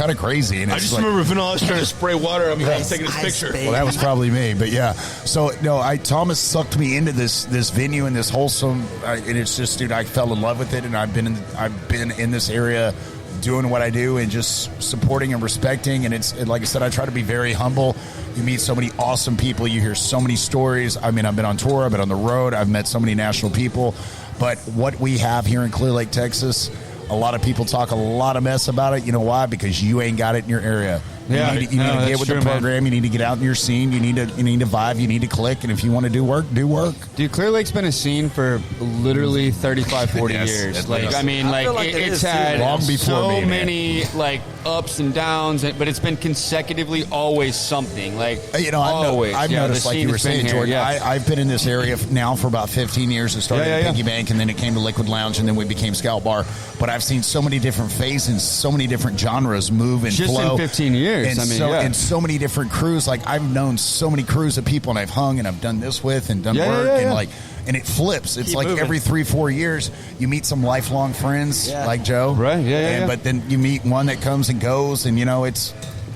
kind of crazy. And I just remember Vanilla trying to spray water on me. I was taking this picture. Well, that was probably me, but yeah. So no, Thomas sucked me into this venue and this wholesome, and it's just, dude, I fell in love with it, and I've been in this area doing what I do and just supporting and respecting. And it's like I said, I try to be very humble. You meet so many awesome people. You hear so many stories. I mean, I've been on tour. I've been on the road. I've met so many national people. But what we have here in Clear Lake, Texas, a lot of people talk a lot of mess about it. You know why? Because you ain't got it in your area. You need to get with the program. Man. You need to get out in your scene. You need to vibe. You need to click. And if you want to do work, do work. Dude, Clear Lake's been a scene for literally 35, 40 years. Like, I mean, it's had long before so me, many like ups and downs, but it's been consecutively always something. Like, always. I've noticed, like you were saying, Jordan. I've been in this area now for about 15 years. It started at Piggy Bank, and then it came to Liquid Lounge, and then we became Scout Bar. But I've seen so many different phases, so many different genres move and just flow. In 15 years. And so many different crews. Like, I've known so many crews of people, and I've hung and I've done this with and done work and it flips. It's like moving. Every 3-4 years you meet some lifelong friends like Joe, right? But then you meet one that comes and goes, and it's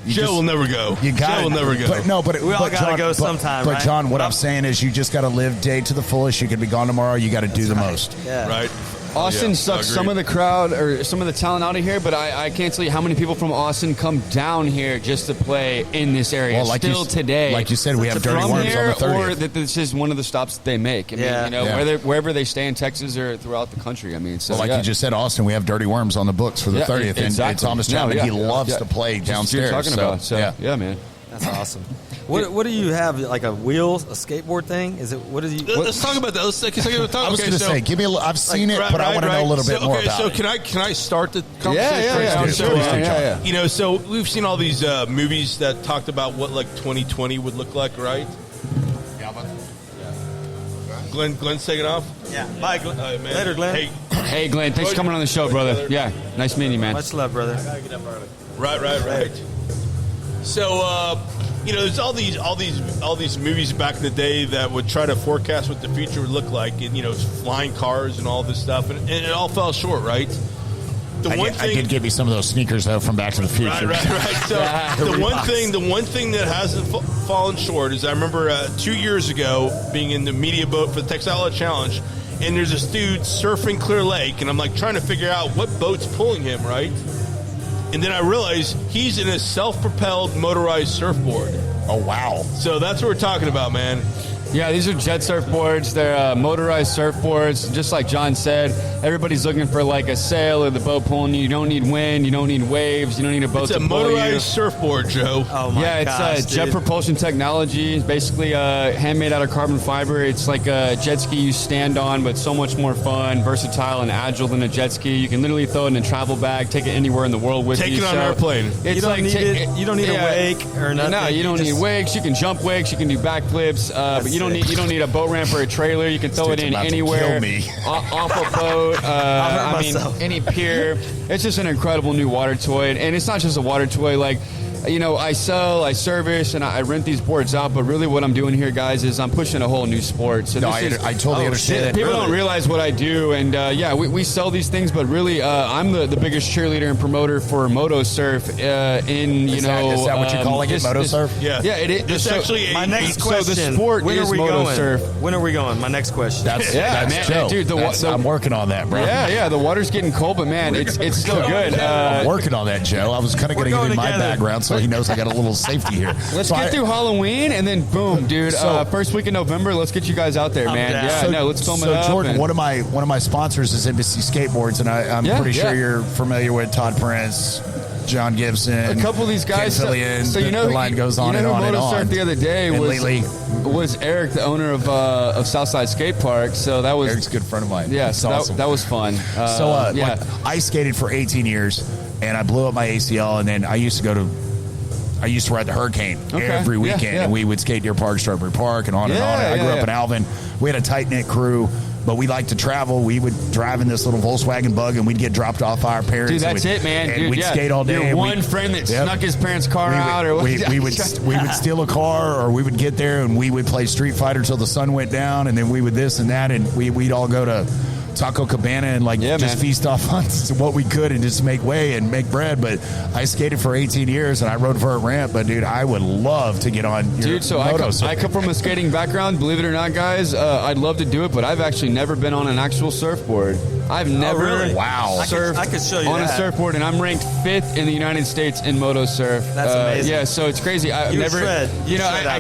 Joe will never go. Joe will never go. But we all gotta go sometime. But John, what I'm saying is, you just got to live day to the fullest. You could be gone tomorrow. You got to do the most. Yeah. Right. Austin sucks some of the crowd or some of the talent out of here, but I can't tell you how many people from Austin come down here just to play in this area. Well, today. Like you said, we have Dirty Worms on the 30th. Or that this is one of the stops that they make. I mean, wherever they stay in Texas or throughout the country. I mean, so you just said, Austin, we have Dirty Worms on the books for the 30th. Exactly. And Thomas Chapman, he loves to play downstairs. What you're talking about. So, yeah, man. That's awesome. What do you have? Like a skateboard thing? Is it? What is you? Let's talk about that. Let's talk about that. I was going to say, give me a. I've seen it, but I want to know a little bit more about it. So can I start the conversation? Yeah. So we've seen all these movies that talked about what like 2020 would look like, right? Yeah. Glenn's taking off. Yeah. Bye, Glenn. Later, Glenn. Hey, Glenn. Thanks for coming on the show, brother. Yeah. Nice meeting you, man. Much love, brother. I gotta get up early. Right. So, there's all these movies back in the day that would try to forecast what the future would look like, and flying cars and all this stuff, and it all fell short, right? I did give you some of those sneakers though from Back to the Future. Right. So the one thing that hasn't fallen short is I remember 2 years ago being in the media boat for the Texas Outlet Challenge, and there's this dude surfing Clear Lake, and I'm like trying to figure out what boat's pulling him, right? And then I realized he's in a self-propelled motorized surfboard. Oh, wow. So that's what we're talking about, man. Yeah, these are jet surfboards. They're motorized surfboards. Just like John said, everybody's looking for like a sail or the boat pulling you. You don't need wind. You don't need waves. You don't need a boat to pull you. It's a motorized surfboard, Joe. Oh, my gosh, it's jet propulsion technology. It's basically handmade out of carbon fiber. It's like a jet ski you stand on, but so much more fun, versatile, and agile than a jet ski. You can literally throw it in a travel bag, take it anywhere in the world with you. Take it on an airplane. You don't need a wake or nothing. No, you don't need wakes. You can jump wakes. You can do backflips. But you don't need a boat ramp or a trailer. You can throw it in anywhere. Off a boat. Any pier. It's just an incredible new water toy, and it's not just a water toy. Like, I sell, I service, and I rent these boards out. But really, what I'm doing here, guys, is I'm pushing a whole new sport. So I totally understand that. People don't realize what I do, and we sell these things, but really, I'm the biggest cheerleader and promoter for moto surf. Is that what you're calling it, moto surf? Yeah, it is. It's actually my next question. So the sport is moto surf. When are we going? My next question. That's man, dude. I'm working on that, bro. Yeah. The water's getting cold, but man, it's still good. I'm working on that, Joe. I was kind of going to give him my background, so he knows I got a little safety here. Let's get through Halloween, and then boom, dude. First week in November, let's get you guys out there, man. Let's film it up. So Jordan, one of my sponsors is Embassy Skateboards, and I'm pretty sure you're familiar with Todd Prince, John Gibson, a couple of these guys. So the line goes on and on and on. Surf the other day was Eric, the owner of Southside Skate Park. So that was Eric's a good friend of mine. Yeah, so awesome. that was fun. I skated for 18 years, and I blew up my ACL, and then I used to ride the Hurricane every weekend, and we would skate near Park Strawberry Park and on and on. I grew up in Alvin. We had a tight-knit crew, but we liked to travel. We would drive in this little Volkswagen Bug, and we'd get dropped off by our parents. Dude, that's it, man. And we'd skate all day. Your one friend that snuck his parents' car out, or we would steal a car, or we would get there, and we would play Street Fighter till the sun went down, and then we would this and that, and we'd all go to Taco Cabana and just feast off on what we could and just make way and make bread. But I skated for 18 years and I rode vert ramp. But dude, I would love to get on your moto. I come from a skating background. Believe it or not, guys, I'd love to do it, but I've actually never been on an actual surfboard. I've never surfed I could show you on a surfboard, and I'm ranked 5th in the United States in moto surf. That's amazing. Yeah, so it's crazy. I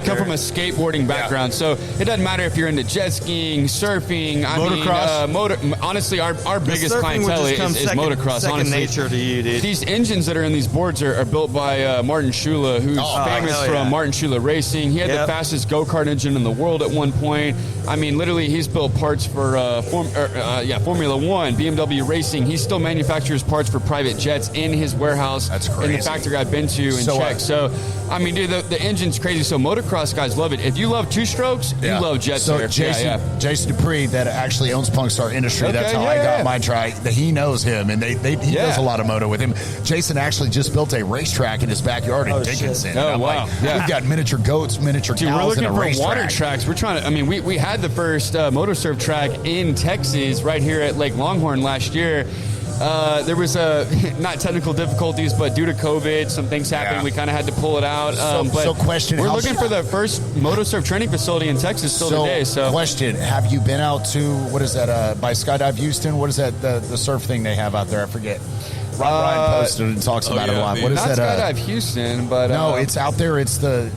come from a skateboarding background, so it doesn't matter if you're into jet skiing, surfing, motocross. Honestly, our biggest clientele is motocross. Second nature to you, dude. These engines that are in these boards are built by Martin Shula, who's famous from Martin Shula Racing. He had the fastest go-kart engine in the world at one point. I mean, literally, he's built parts for Formula One, BMW Racing. He still manufactures parts for private jets in his warehouse. That's crazy. In the factory I've been to and checked. So, I mean, dude, the engine's crazy. So motocross guys love it. If you love two-strokes, you love jet surf. Jason Dupree, that actually owns Punkstar Industry, that's how I got my tri. He knows him, and he does a lot of moto with him. Jason actually just built a racetrack in his backyard in Dickinson. Oh, wow. We've got miniature goats, miniature cows, and a racetrack. We're looking for water tracks. We're trying to, I mean, we had the first moto surf track in Texas right here at Lake Longhorn last year. There was not technical difficulties, but due to COVID, some things happened. We kind of had to pull it out. We're looking for the first moto surf training facility in Texas today. So, question: have you been out to what is that by Skydive Houston? What is that the surf thing they have out there? I forget. Ryan posted and talks about it a lot. What is not that? Skydive Houston, but no, it's out there. It's the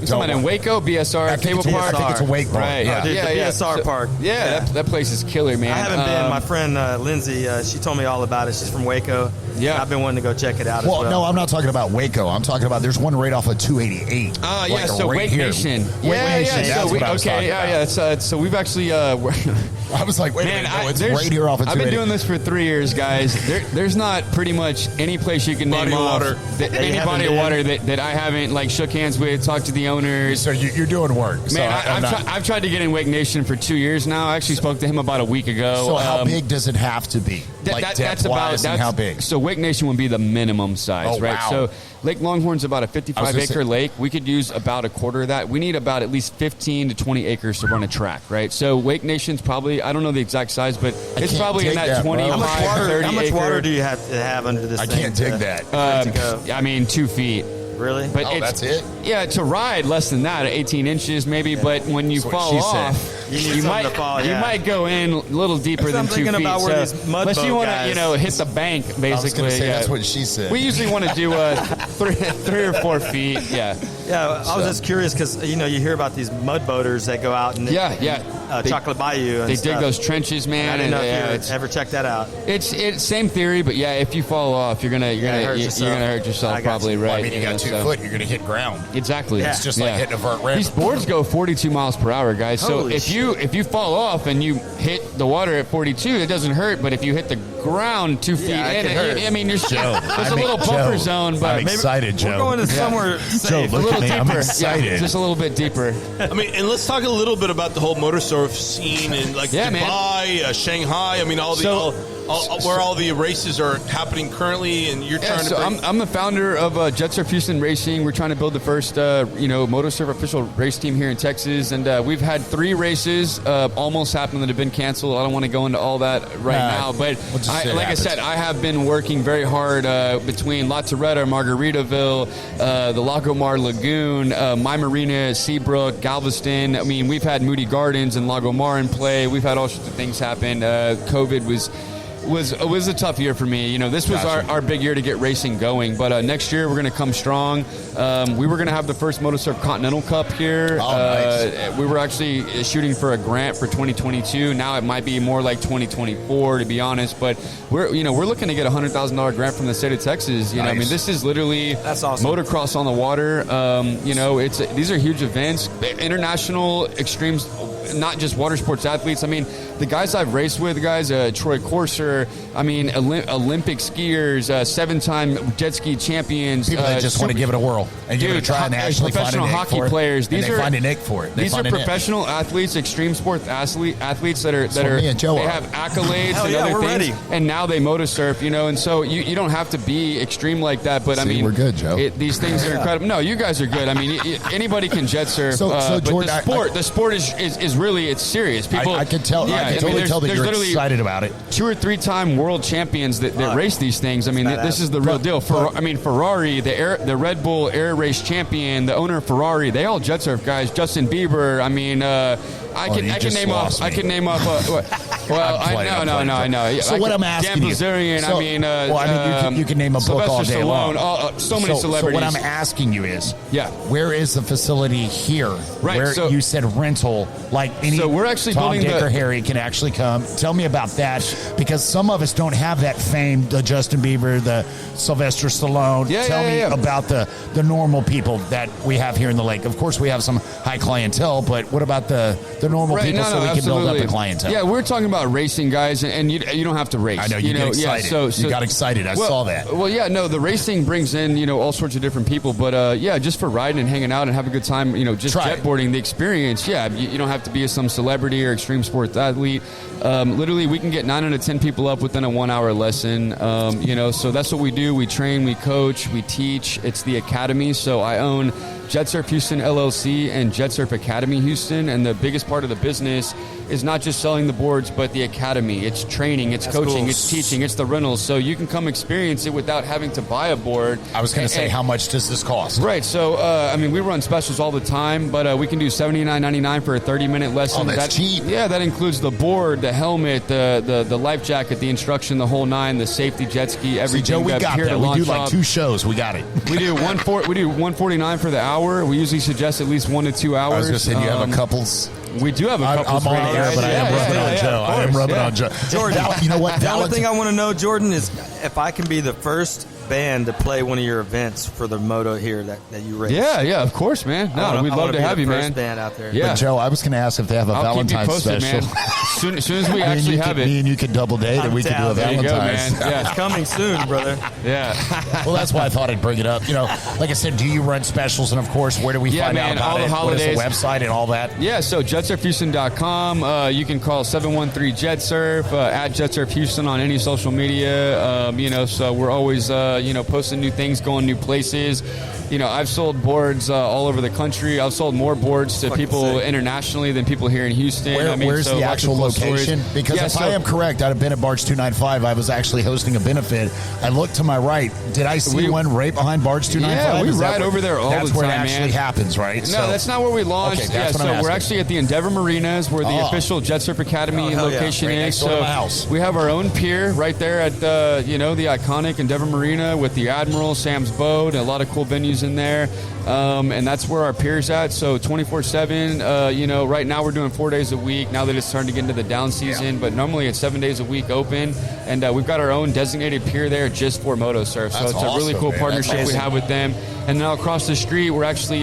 someone in Waco, BSR Cable Park. I think it's a wake park. Right? Yeah, BSR Park. Yeah, that place is killer, man. I haven't been. My friend Lindsay, she told me all about it. She's from Waco. Yeah, I've been wanting to go check it out. Well, no, I'm not talking about Waco. I'm talking about there's one right off of 288. So Wake Nation. So we've actually. I was like, wait a minute, no, it's right here off of 288. I've been doing this for 3 years, guys. There's not pretty much any place you can name off any body of water that I haven't shook hands with, talked to the owners. So you're doing work. Man, I've tried to get in Wake Nation for 2 years now. I actually spoke to him about a week ago. So how big does it have to be? That's how big? So Wake Nation would be the minimum size, right? Wow. So Lake Longhorn's about a 55-acre lake. We could use about a quarter of that. We need about at least 15 to 20 acres to run a track, right? So Wake Nation's probably, I don't know the exact size, but it's probably in that 25, 30 How much acre. water do you have to have under this thing? I can't dig that. I mean, 2 feet. Really? But that's it? Yeah, to ride less than that, 18 inches maybe. But when you fall off, you might go in a little deeper than 2 feet. About where these mud unless you want to, hit the bank, basically. I was going to say that's what she said. We usually want to do 3 or 4 feet. Yeah. Yeah, I was just curious because you hear about these mud boaters that go out and Chocolate Bayou. And they dig those trenches, man. I didn't know if you ever checked that out. It's same theory, but if you fall off, you're gonna hurt yourself probably, right? Well, I mean, you got 2 foot, you're gonna hit ground. Exactly. Yeah. It's just like hitting a vert ramp. These boards go 42 miles per hour, guys. Holy so if you fall off and you hit the water at 42, it doesn't hurt. But if you hit the ground 2 feet in, I mean, there's a little buffer zone. But I'm excited, Joe. We're going to somewhere safe. Joe, look at me. I'm excited. Just a little bit deeper. I mean, and let's talk a little bit about the whole motor surf scene in Dubai, Shanghai. I mean, where all the races are happening currently, and you're trying to. I'm the founder of Jet Surf Houston Racing. We're trying to build the first, moto surf official race team here in Texas, and we've had 3 races almost happen that have been canceled. I don't want to go into all that now, but I said, I have been working very hard between La Torreta, Margaritaville, the Lago Mar Lagoon, My Marina, Seabrook, Galveston. I mean, we've had Moody Gardens and Lago Mar in play. We've had all sorts of things happen. COVID was a tough year for me. This was our big year to get racing going. But next year we're going to come strong. We were going to have the first Moto Surf Continental Cup here. Nice. We were actually shooting for a grant for 2022. Now it might be more like 2024, to be honest. But we're looking to get a $100,000 grant from the state of Texas. Nice. I mean, this is literally that's awesome. Motocross on the water. These are huge events, international extremes. Not just water sports athletes. I mean, the guys I've raced with, Troy Corser, I mean, Olympic skiers, 7-time jet ski champions. People that just want to give it a whirl and give it a try and actually find a nick hockey for it. Players. They find a nick for it. These are professional athletes, extreme sports athletes that are they have accolades and other things. Ready. And now they moto surf, and so you don't have to be extreme like that. But I mean, we're good, Joe. These things are incredible. No, you guys are good. I mean, anybody can jet surf. So but Jordan, the sport is because really it's serious. People, I can tell. I can totally tell that you're excited about it. 2 or 3 time world champions that race these things. I mean, this is the real deal. Ferrari, the Red Bull Air Race champion, the owner of Ferrari, they all jet surf guys. Justin Bieber. I mean, I can name off. I can name off. Well, I know. So what I'm asking Dan you, Bilzerian, you can name a book all day long. So many celebrities. So what I'm asking you is, yeah, where is the facility here? Right. Where you said rental, like any. So we're actually Tom, building Dick, or Harry can actually come. Tell me about that, because some of us don't have that fame. The Justin Bieber, the Sylvester Stallone. Tell me about the normal people that we have here in the lake. Of course, we have some high clientele, but what about the normal people we can build up the clientele? Yeah, we're talking about racing, guys, and you don't have to race. I know you get excited. So you got excited. I saw that. Well, yeah, no, the racing brings in all sorts of different people, but just for riding and hanging out and having a good time, just jetboarding, the experience. Yeah, you don't have to be some celebrity or extreme sports athlete. Literally, we can get 9 out of 10 people up within a 1-hour lesson. So that's what we do. We train, we coach, we teach. It's the academy. So I own Jet Surf Houston LLC and Jet Surf Academy Houston, and the biggest part of the business is not just selling the boards, but the academy. It's training, it's coaching, it's teaching, it's the rentals. So you can come experience it without having to buy a board. I was going to say, how much does this cost? Right. So, we run specials all the time, but we can do $79.99 for a 30-minute lesson. Oh, that's cheap. Yeah, that includes the board, the helmet, the life jacket, the instruction, the whole 9, the safety, jet ski, everything. Joe, we got that. We do like 2 shows. We got it. We do $149 for the hour. We usually suggest at least 1 to 2 hours. I was going to say, do you have a couples? We do have a couple. I'm on the air, but I am rubbing on Joe. I am rubbing on Joe. Jordan, you know what? The only thing I want to know, Jordan, is if I can be the first band to play one of your events for the moto here that you race. Yeah, of course, man. No, we'd love to have you, man. First band out there. Yeah. But Joe, I was going to ask if they have a Valentine's posted, special. Man. Soon as we actually have it. Me and you could double date, and we could do a Valentine's. Yeah. It's coming soon, brother. Yeah. Well, that's why I thought I'd bring it up. Like I said, do you run specials? And of course, where do we find out about all the holidays. What is the website and all that? Yeah, so jetsurfhouston.com. You can call 713-JET-SURF, at JetSurf Houston on any social media. So we're always, posting new things, going new places. I've sold boards all over the country. I've sold more boards to people internationally than people here in Houston. Where's the actual location? Because if I am correct, I've been at Barge 295. I was actually hosting a benefit. I looked to my right. Did I see one right behind Barge 295? Yeah, we ride over there all the time, That's where it actually happens, right? No, that's not where we launched. Okay, so we're actually at the Endeavor Marinas, where the official Jet Surf Academy location is. Next door to my house. We have our own pier right there at the iconic Endeavor Marina with the Admiral, Sam's Boat, and a lot of cool venues in there. And that's where our pier's at. So 24/7. Right now we're doing 4 days a week. Now that it's starting to get into the down season, but normally it's 7 days a week open. And we've got our own designated pier there just for moto surf. So it's a really cool partnership we have with them. And now across the street, we're actually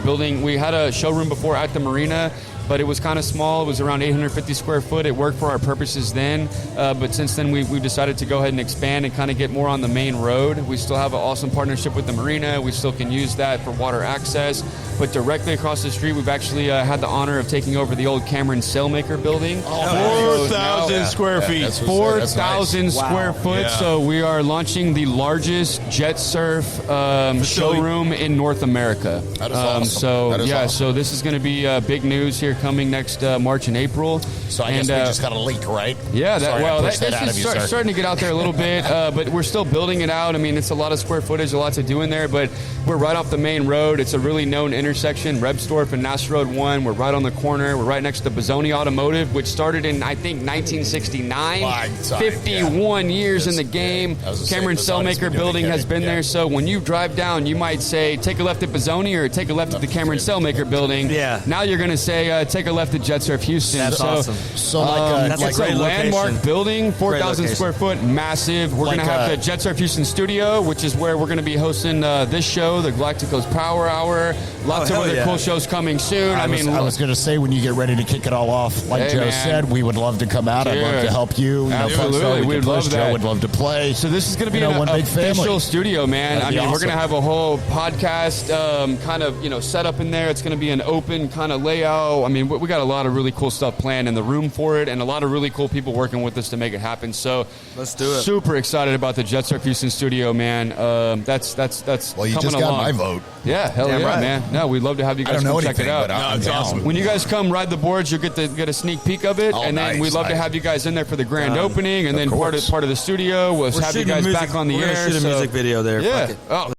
building. We had a showroom before at the marina, but it was kind of small. It was around 850 square foot. It worked for our purposes then, but since then we've decided to go ahead and expand and kind of get more on the main road. We still have an awesome partnership with the marina. We still can use that for water access, but directly across the street we've actually had the honor of taking over the old Cameron Sailmaker building. 4,000 square feet. 4,000 square foot. Yeah. So we are launching the largest jet surf showroom in North America. That is awesome. So this is going to be big news here coming next March and April. So I guess we just got a leak, right? Yeah, that's starting to get out there a little bit, but we're still building it out. I mean, it's a lot of square footage, a lot to do in there, but we're right off the main road. It's a really known intersection, Rebstorf and Nass Road 1. We're right on the corner. We're right next to Bozzoni Automotive, which started in, I think, 1969. 51 years in the game. Cameron Sailmaker building has been there, so when you drive down, you might say, take a left at Bozzoni or take a left at the Cameron Sailmaker building. Yeah. Now you're going to say, take a left at Jet Surf Houston. That's awesome. So it's a landmark building, 4,000 square foot, massive. We're going to have the Jet Surf Houston studio, which is where we're going to be hosting this show, the Galacticos Power Hour. Lots of other cool shows coming soon. I was going to say, when you get ready to kick it all off, like Joe said, we would love to come out. I'd love to help you. Absolutely. We'd love that. Joe would love to play. So this is going to be one big official studio, man. Awesome. We're going to have a whole podcast kind of set up in there. It's going to be an open kind of layout. mean, we got a lot of really cool stuff planned in the room for it, and a lot of really cool people working with us to make it happen. So let's do it. Super excited about the Jet Surf Houston studio, man. That's well, you coming just got along. my vote. Yeah, hell Damn yeah, right. man. No, we'd love to have you guys come check it out. But it's awesome. When you guys come ride the boards, you'll get a sneak peek of it, Oh, and then nice, we'd love to nice. have you guys in there for the grand opening, and Of then part course. of the studio. We'll We're have you shooting guys music- back on the we're air. gonna shoot a so- music video there. Yeah. Fuck it. Oh,